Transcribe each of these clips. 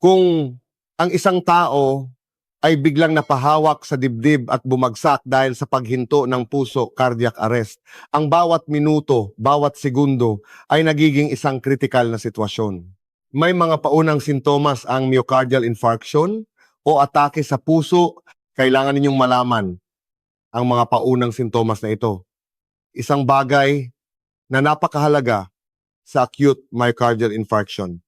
Kung ang isang tao ay biglang napahawak sa dibdib at bumagsak dahil sa paghinto ng puso, cardiac arrest, ang bawat minuto, bawat segundo ay nagiging isang kritikal na sitwasyon. May mga paunang sintomas ang myocardial infarction o atake sa puso. Kailangan ninyong malaman ang mga paunang sintomas na ito. Isang bagay na napakahalaga sa acute myocardial infarction,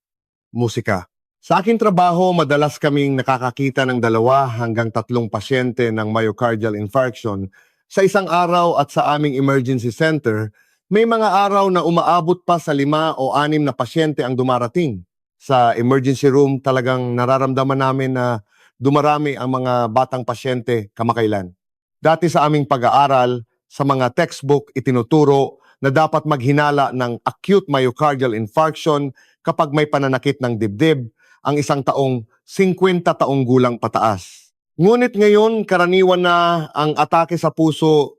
musika. Sa aking trabaho, madalas kaming nakakakita ng 2 hanggang 3 pasyente ng myocardial infarction sa isang araw, at sa aming emergency center, may mga araw na umaabot pa sa 5 o 6 na pasyente ang dumarating. Sa emergency room, talagang nararamdaman namin na dumarami ang mga batang pasyente kamakailan. Dati sa aming pag-aaral, sa mga textbook itinuturo na dapat maghinala ng acute myocardial infarction kapag may pananakit ng dibdib ang isang taong 50 taong gulang pataas. Ngunit ngayon, karaniwan na ang atake sa puso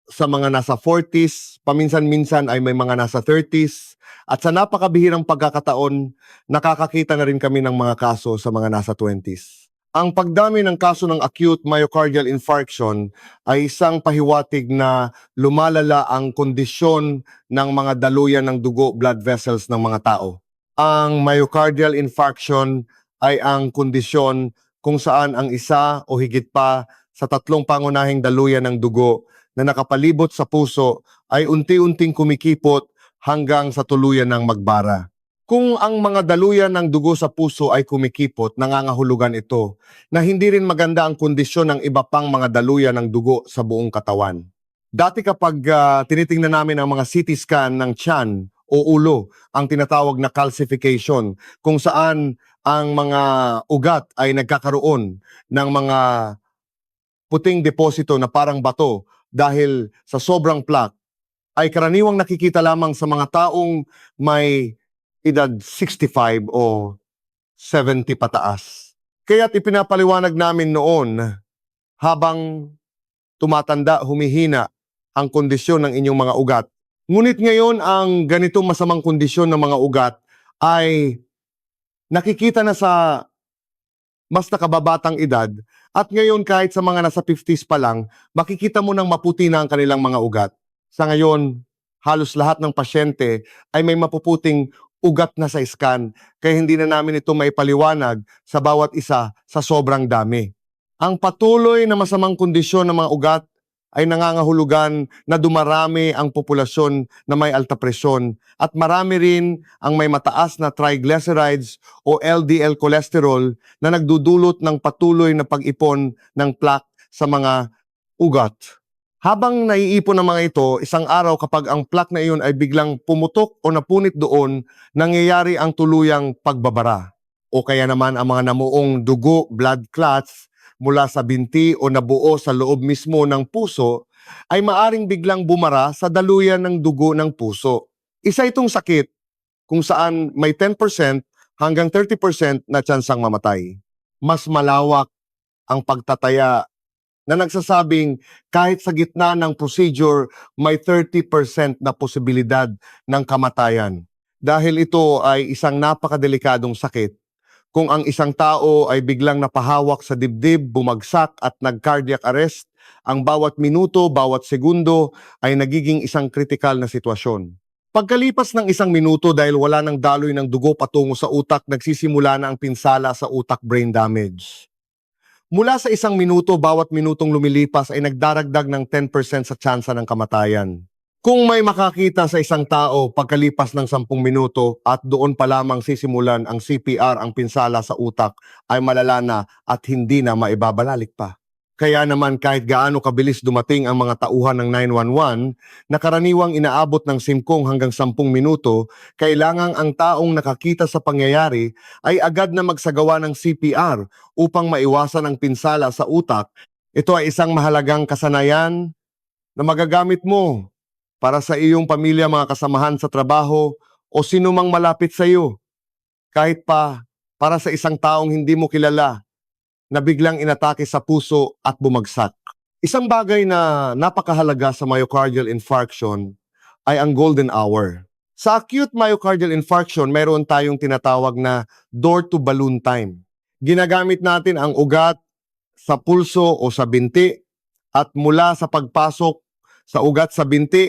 sa mga nasa 40s, paminsan-minsan ay may mga nasa 30s, at sa napakabihirang pagkakataon, nakakakita na rin kami ng mga kaso sa mga nasa 20s. Ang pagdami ng kaso ng acute myocardial infarction ay isang pahiwatig na lumalala ang kondisyon ng mga daluyan ng dugo, blood vessels ng mga tao. Ang myocardial infarction ay ang kondisyon kung saan ang isa o higit pa sa 3 pangunahing daluyan ng dugo na nakapalibot sa puso ay unti-unting kumikipot hanggang sa tuluyan ng magbara. Kung ang mga daluyan ng dugo sa puso ay kumikipot, nangangahulugan ito na hindi rin maganda ang kondisyon ng iba pang mga daluyan ng dugo sa buong katawan. Dati kapag tinitingnan namin ang mga CT scan ng tiyan o ulo, ang tinatawag na calcification, kung saan ang mga ugat ay nagkakaroon ng mga puting deposito na parang bato dahil sa sobrang plaque, ay karaniwang nakikita lamang sa mga taong may edad 65 o 70 pataas. Kaya't ipinapaliwanag namin noon, habang tumatanda, humihina ang kondisyon ng inyong mga ugat. Ngunit ngayon, ang ganitong masamang kondisyon ng mga ugat ay nakikita na sa mas nakababatang edad, at ngayon kahit sa mga nasa 50s pa lang, makikita mo nang maputi na ang kanilang mga ugat. Sa ngayon, halos lahat ng pasyente ay may mapuputing ugat na sa scan, kaya hindi na namin ito maipaliwanag sa bawat isa sa sobrang dami. Ang patuloy na masamang kondisyon ng mga ugat ay nangangahulugan na dumarami ang populasyon na may alta presyon, at marami rin ang may mataas na triglycerides o LDL cholesterol na nagdudulot ng patuloy na pag-ipon ng plaque sa mga ugat. Habang naiipon ng mga ito, isang araw kapag ang plaque na iyon ay biglang pumutok o napunit doon, nangyayari ang tuluyang pagbabara. O kaya naman ang mga namuong dugo, blood clots, mula sa binti o nabuo sa loob mismo ng puso, ay maaring biglang bumara sa daluyan ng dugo ng puso. Isa itong sakit kung saan may 10% hanggang 30% na tsansang mamatay. Mas malawak ang pagtataya na nagsasabing kahit sa gitna ng procedure, may 30% na posibilidad ng kamatayan. Dahil ito ay isang napakadelikadong sakit. Kung ang isang tao ay biglang napahawak sa dibdib, bumagsak at nag-cardiac arrest, ang bawat minuto, bawat segundo ay nagiging isang kritikal na sitwasyon. Pagkalipas ng 1 minuto, dahil wala ng daloy ng dugo patungo sa utak, nagsisimula na ang pinsala sa utak, brain damage. Mula sa 1 minuto, bawat minutong lumilipas ay nagdaragdag ng 10% sa tsansa ng kamatayan. Kung may makakita sa isang tao pagkalipas ng 10 minuto at doon pa lamang sisimulan ang CPR, ang pinsala sa utak ay malala na at hindi na maibabalalik pa. Kaya naman kahit gaano kabilis dumating ang mga tauhan ng 911 na karaniwang inaabot ng 5 hanggang 10 minuto, kailangang ang taong nakakita sa pangyayari ay agad na magsagawa ng CPR upang maiwasan ang pinsala sa utak. Ito ay isang mahalagang kasanayan na magagamit mo para sa iyong pamilya, mga kasamahan sa trabaho o sino mang malapit sa iyo. Kahit pa para sa isang taong hindi mo kilala na biglang inatake sa puso at bumagsak. Isang bagay na napakahalaga sa myocardial infarction ay ang golden hour. Sa acute myocardial infarction, mayroon tayong tinatawag na door-to-balloon time. Ginagamit natin ang ugat sa pulso o sa binti at mula sa pagpasok sa ugat sa binti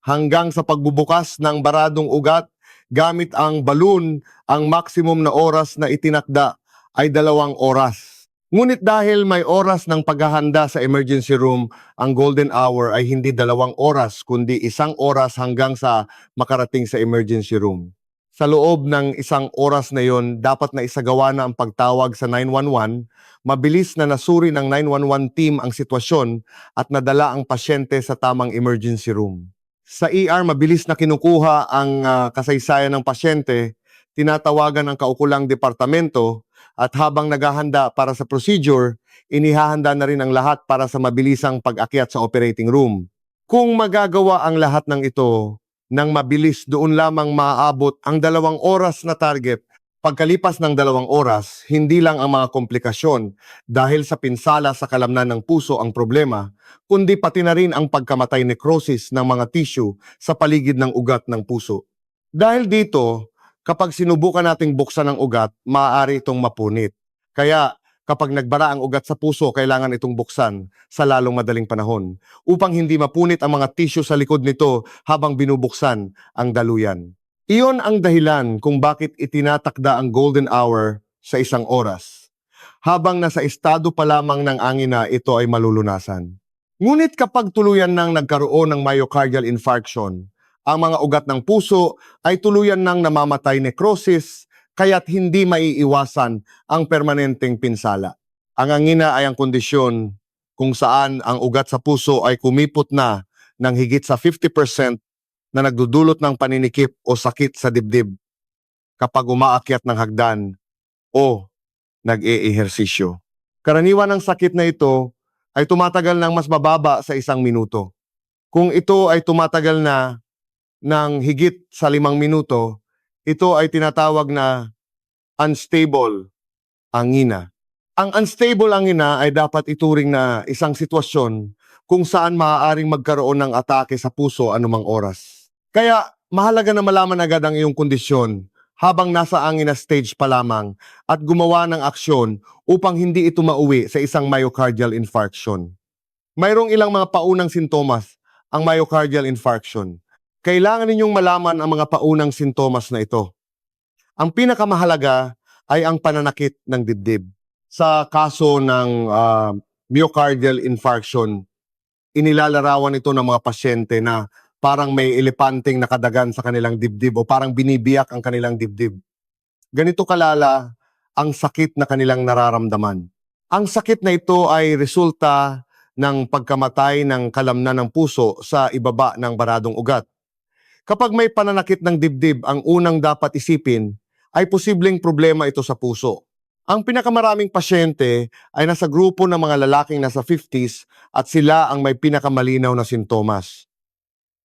hanggang sa pagbubukas ng baradong ugat gamit ang balloon, ang maximum na oras na itinakda ay 2 oras. Ngunit dahil may oras ng paghahanda sa emergency room, ang golden hour ay hindi 2 oras kundi 1 oras hanggang sa makarating sa emergency room. Sa loob ng 1 oras na yon, dapat na isagawa na ang pagtawag sa 911, mabilis na nasuri ng 911 team ang sitwasyon at nadala ang pasyente sa tamang emergency room. Sa ER, mabilis na kinukuha ang kasaysayan ng pasyente, tinatawagan ang kaukulang departamento at habang naghahanda para sa procedure, inihahanda na rin ang lahat para sa mabilisang pag-akyat sa operating room. Kung magagawa ang lahat ng ito nang mabilis, doon lamang maaabot ang 2 oras na target. Pagkalipas ng 2 oras, hindi lang ang mga komplikasyon dahil sa pinsala sa kalamnan ng puso ang problema, kundi pati na rin ang pagkamatay necrosis ng mga tissue sa paligid ng ugat ng puso. Dahil dito, kapag sinubukan nating buksan ang ugat, maaari itong mapunit. Kaya kapag nagbara ang ugat sa puso, kailangan itong buksan sa lalong madaling panahon upang hindi mapunit ang mga tissue sa likod nito habang binubuksan ang daluyan. Iyon ang dahilan kung bakit itinatakda ang golden hour sa 1 oras. Habang nasa estado pa lamang ng angina, ito ay malulunasan. Ngunit kapag tuluyan nang nagkaroon ng myocardial infarction, ang mga ugat ng puso ay tuluyan nang namamatay necrosis, kaya't hindi maiiwasan ang permanenteng pinsala. Ang angina ay ang kondisyon kung saan ang ugat sa puso ay kumipot na ng higit sa 50% na nagdudulot ng paninikip o sakit sa dibdib kapag umaakyat ng hagdan o nag-eehersisyo. Karaniwan ng sakit na ito ay tumatagal ng mas mababa sa 1 minuto. Kung ito ay tumatagal na ng higit sa 5 minuto, ito ay tinatawag na unstable angina. Ang unstable angina ay dapat ituring na isang sitwasyon kung saan maaaring magkaroon ng atake sa puso anumang oras. Kaya mahalaga na malaman agad ang iyong kondisyon habang nasa angina stage pa lamang at gumawa ng aksyon upang hindi ito mauwi sa isang myocardial infarction. Mayroong ilang mga paunang sintomas ang myocardial infarction. Kailangan ninyong malaman ang mga paunang sintomas na ito. Ang pinakamahalaga ay ang pananakit ng dibdib. Sa kaso ng myocardial infarction, inilalarawan ito ng mga pasyente na parang may elepanteng nakadagan sa kanilang dibdib o parang binibiyak ang kanilang dibdib. Ganito kalala ang sakit na kanilang nararamdaman. Ang sakit na ito ay resulta ng pagkamatay ng kalamnan ng puso sa ibaba ng baradong ugat. Kapag may pananakit ng dibdib, ang unang dapat isipin ay posibleng problema ito sa puso. Ang pinakamaraming pasyente ay nasa grupo ng mga lalaking nasa 50s at sila ang may pinakamalinaw na sintomas.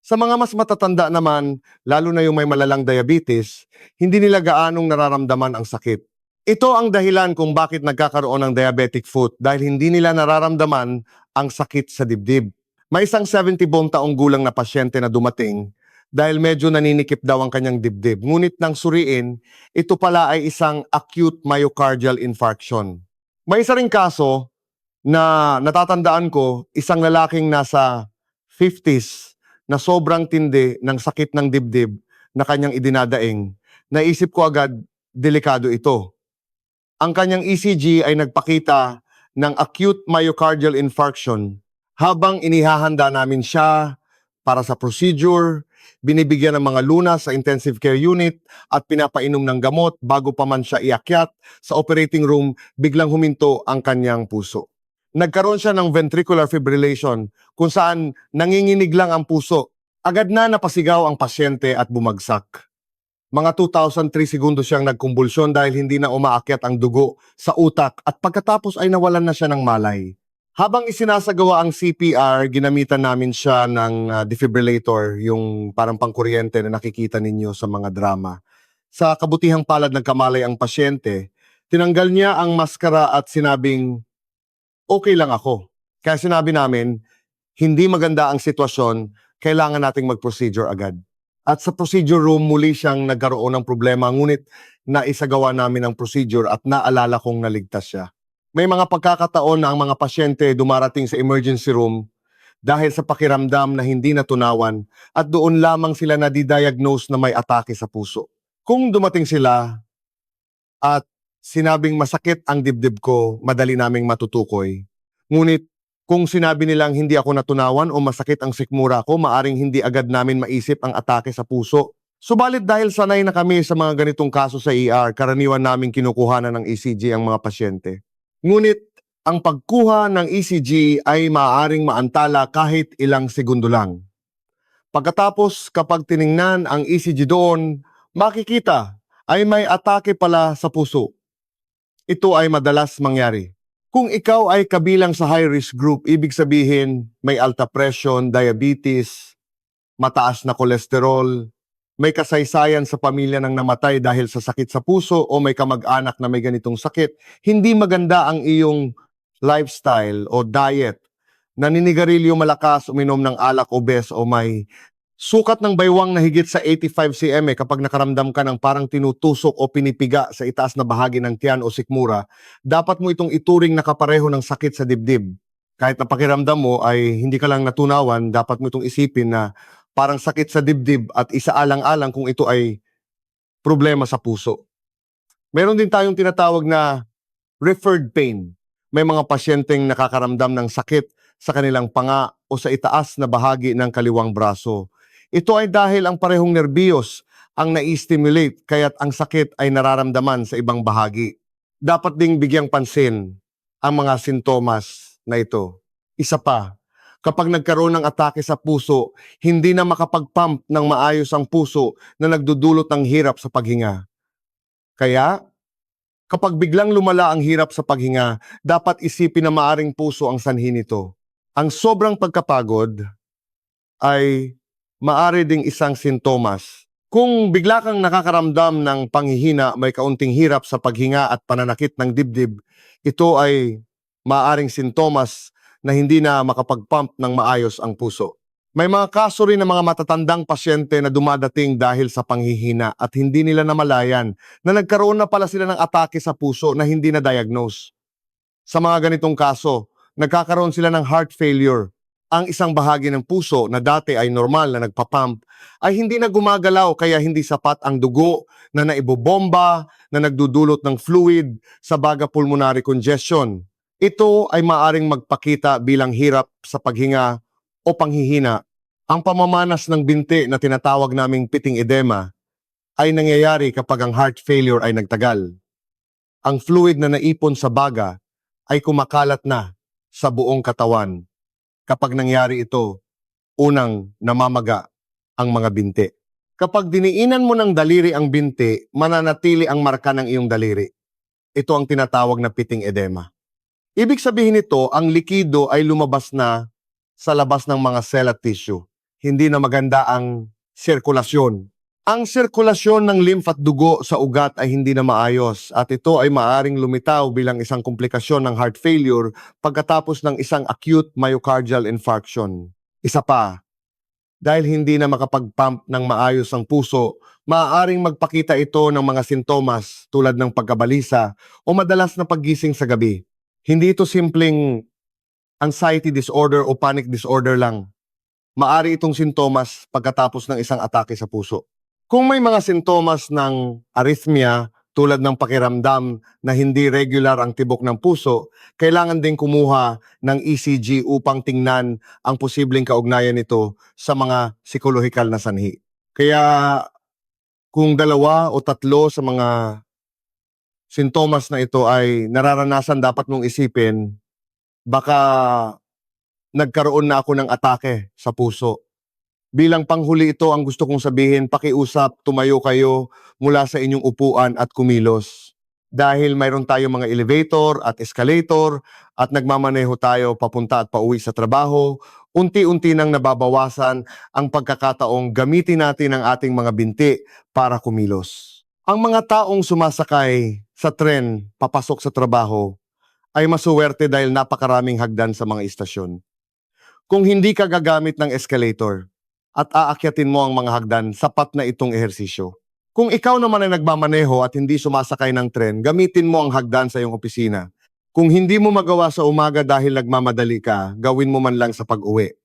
Sa mga mas matatanda naman, lalo na yung may malalang diabetes, hindi nila gaanong nararamdaman ang sakit. Ito ang dahilan kung bakit nagkakaroon ng diabetic foot dahil hindi nila nararamdaman ang sakit sa dibdib. May isang 70 taong gulang na pasyente na dumating dahil medyo naninikip daw ang kanyang dibdib. Ngunit nang suriin, ito pala ay isang acute myocardial infarction. May isa ring kaso na natatandaan ko, isang lalaking nasa 50s na sobrang tindi ng sakit ng dibdib na kanyang idinadaing. Naisip ko agad, delikado ito. Ang kanyang ECG ay nagpakita ng acute myocardial infarction. Habang inihahanda namin siya para sa procedure, binibigyan ng mga lunas sa intensive care unit at pinapainom ng gamot bago pa man siya iakyat sa operating room, biglang huminto ang kanyang puso. Nagkaroon siya ng ventricular fibrillation kung saan nanginginig lang ang puso. Agad na napasigaw ang pasyente at bumagsak. Mga 2,003 segundos siyang nagkumbulsyon dahil hindi na umaakyat ang dugo sa utak at pagkatapos ay nawalan na siya ng malay. Habang isinasagawa ang CPR, ginamitan namin siya ng defibrillator, yung parang pangkuryente na nakikita ninyo sa mga drama. Sa kabutihang palad nagkamalay ang pasyente, tinanggal niya ang maskara at sinabing, okay lang ako. Kaya sinabi namin, hindi maganda ang sitwasyon, kailangan nating mag-procedure agad. At sa procedure room, muli siyang nagkaroon ng problema, ngunit naisagawa namin ang procedure at naalala kong naligtas siya. May mga pagkakataon na ang mga pasyente dumarating sa emergency room dahil sa pakiramdam na hindi natunawan at doon lamang sila nadidiagnose na may atake sa puso. Kung dumating sila at sinabing masakit ang dibdib ko, madali naming matutukoy. Ngunit kung sinabi nilang hindi ako natunawan o masakit ang sikmura ko, maaring hindi agad namin maisip ang atake sa puso. Subalit dahil sanay na kami sa mga ganitong kaso sa ER, karaniwan naming kinukuhanan ng ECG ang mga pasyente. Ngunit ang pagkuha ng ECG ay maaaring maantala kahit ilang segundo lang. Pagkatapos kapag tiningnan ang ECG doon, makikita ay may atake pala sa puso. Ito ay madalas mangyari. Kung ikaw ay kabilang sa high-risk group, ibig sabihin may alta presyon, diabetes, mataas na kolesterol, may kasaysayan sa pamilya ng namatay dahil sa sakit sa puso o may kamag-anak na may ganitong sakit, hindi maganda ang iyong lifestyle o diet. Naninigarilyo, malakas, uminom ng alak, obes o may sukat ng baywang na higit sa 85 cm kapag nakaramdam ka ng parang tinutusok o pinipiga sa itaas na bahagi ng tiyan o sikmura, dapat mo itong ituring na kapareho ng sakit sa dibdib. Kahit na pakiramdam mo ay hindi ka lang natunawan, dapat mo itong isipin na parang sakit sa dibdib at isaalang-alang kung ito ay problema sa puso. Meron din tayong tinatawag na referred pain. May mga pasyenteng nakakaramdam ng sakit sa kanilang panga o sa itaas na bahagi ng kaliwang braso. Ito ay dahil ang parehong nerbiyos ang na-stimulate kaya't ang sakit ay nararamdaman sa ibang bahagi. Dapat ding bigyang pansin ang mga sintomas na ito. Isa pa, kapag nagkaroon ng atake sa puso, hindi na makapag-pump ng maayos ang puso na nagdudulot ng hirap sa paghinga. Kaya, kapag biglang lumala ang hirap sa paghinga, dapat isipin na maaring puso ang sanhi nito. Ang sobrang pagkapagod ay maaari ding isang sintomas. Kung bigla kang nakakaramdam ng panghihina, may kaunting hirap sa paghinga at pananakit ng dibdib, ito ay maaaring sintomas na hindi na makapag-pump ng maayos ang puso. May mga kaso rin ng mga matatandang pasyente na dumadating dahil sa panghihina at hindi nila namalayan na nagkaroon na pala sila ng atake sa puso na hindi na diagnose. Sa mga ganitong kaso, nagkakaroon sila ng heart failure. Ang isang bahagi ng puso na dati ay normal na nagpapump ay hindi na gumagalaw kaya hindi sapat ang dugo na naibobomba na nagdudulot ng fluid sa baga pulmonary congestion. Ito ay maaring magpakita bilang hirap sa paghinga o panghihina. Ang pamamanas ng binti na tinatawag naming pitting edema ay nangyayari kapag ang heart failure ay nagtagal. Ang fluid na naipon sa baga ay kumakalat na sa buong katawan. Kapag nangyari ito, unang namamaga ang mga binti. Kapag diniinan mo ng daliri ang binti, mananatili ang marka ng iyong daliri. Ito ang tinatawag na pitting edema. Ibig sabihin nito, ang likido ay lumabas na sa labas ng mga cell at tissue. Hindi na maganda ang sirkulasyon. Ang sirkulasyon ng lymph at dugo sa ugat ay hindi na maayos at ito ay maaaring lumitaw bilang isang komplikasyon ng heart failure pagkatapos ng isang acute myocardial infarction. Isa pa, dahil hindi na makapag-pump ng maayos ang puso, maaaring magpakita ito ng mga sintomas tulad ng pagkabalisa o madalas na paggising sa gabi. Hindi ito simpleng anxiety disorder o panic disorder lang. Maari itong sintomas pagkatapos ng isang atake sa puso. Kung may mga sintomas ng arrhythmia tulad ng pakiramdam na hindi regular ang tibok ng puso, kailangan ding kumuha ng ECG upang tingnan ang posibleng kaugnayan nito sa mga psikolohikal na sanhi. Kaya kung 2 o 3 sa mga sintomas na ito ay nararanasan, dapat mong isipin, baka nagkaroon na ako ng atake sa puso. Bilang panghuli ito, ang gusto kong sabihin, pakiusap, tumayo kayo mula sa inyong upuan at kumilos. Dahil mayroon tayong mga elevator at escalator at nagmamaneho tayo papunta at pauwi sa trabaho, unti-unti nang nababawasan ang pagkakataong gamitin natin ang ating mga binti para kumilos. Ang mga taong sumasakay sa tren papasok sa trabaho ay masuwerte dahil napakaraming hagdan sa mga istasyon. Kung hindi ka gagamit ng escalator, at aakyatin mo ang mga hagdan, sapat na itong ehersisyo. Kung ikaw naman ay nagmamaneho at hindi sumasakay ng tren, gamitin mo ang hagdan sa iyong opisina. Kung hindi mo magawa sa umaga dahil nagmamadali ka, gawin mo man lang sa pag-uwi.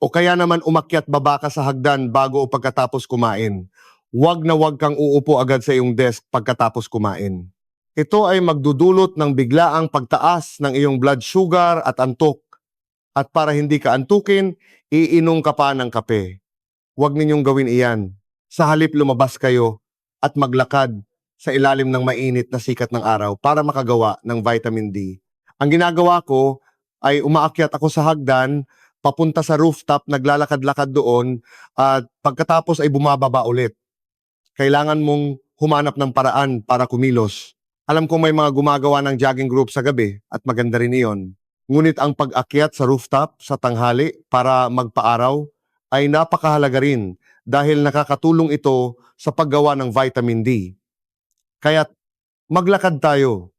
O kaya naman umakyat baba ka sa hagdan bago o pagkatapos kumain. Huwag na huwag kang uupo agad sa iyong desk pagkatapos kumain. Ito ay magdudulot ng biglaang pagtaas ng iyong blood sugar at antok. At para hindi ka antukin, iinom ka pa ng kape. Huwag ninyong gawin iyan. Sa halip lumabas kayo at maglakad sa ilalim ng mainit na sikat ng araw para makagawa ng vitamin D. Ang ginagawa ko ay umaakyat ako sa hagdan, papunta sa rooftop, naglalakad-lakad doon, at pagkatapos ay bumababa ulit. Kailangan mong humanap ng paraan para kumilos. Alam kong may mga gumagawa ng jogging group sa gabi at maganda rin iyon. Ngunit ang pag-akyat sa rooftop sa tanghali para magpaaraw ay napakahalaga rin dahil nakakatulong ito sa paggawa ng vitamin D. Kaya maglakad tayo.